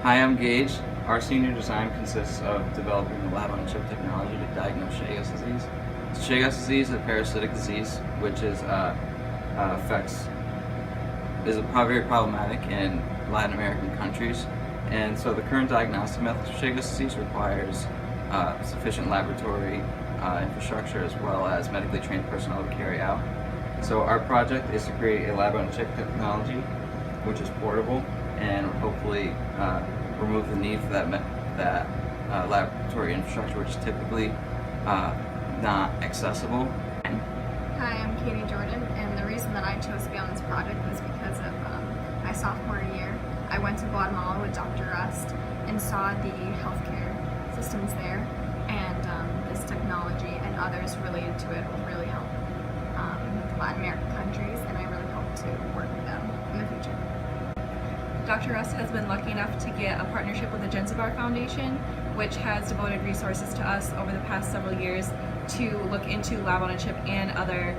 Hi, I'm Gage. Our senior design consists of developing a lab-on-a-chip technology to diagnose Chagas disease. Chagas disease is a parasitic disease which affects very problematic in Latin American countries, and so the current diagnostic methods for Chagas disease requires sufficient laboratory infrastructure as well as medically trained personnel to carry out. So our project is to create a lab-on-a-chip technology which is portable and hopefully remove the need for that laboratory infrastructure, which is typically not accessible. Hi, I'm Katie Jordan, and the reason that I chose to be on this project was because of my sophomore year. I went to Guatemala with Dr. Rust and saw the healthcare systems there, and this technology and others related to it will really help Latin American countries, and I really hope to work with them in the future. Dr. Rust has been lucky enough to get a partnership with the Genzibar Foundation, which has devoted resources to us over the past several years to look into lab-on-a-chip and other,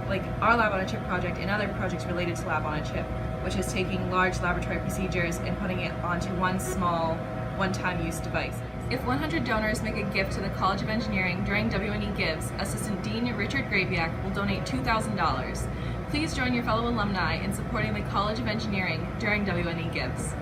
like our lab-on-a-chip project and other projects related to lab-on-a-chip, which is taking large laboratory procedures and putting it onto one small, one-time use device. If 100 donors make a gift to the College of Engineering during WNE Gives, Assistant Dean Richard Grabiak will donate $2,000. Please join your fellow alumni in supporting the College of Engineering during WNE Gives.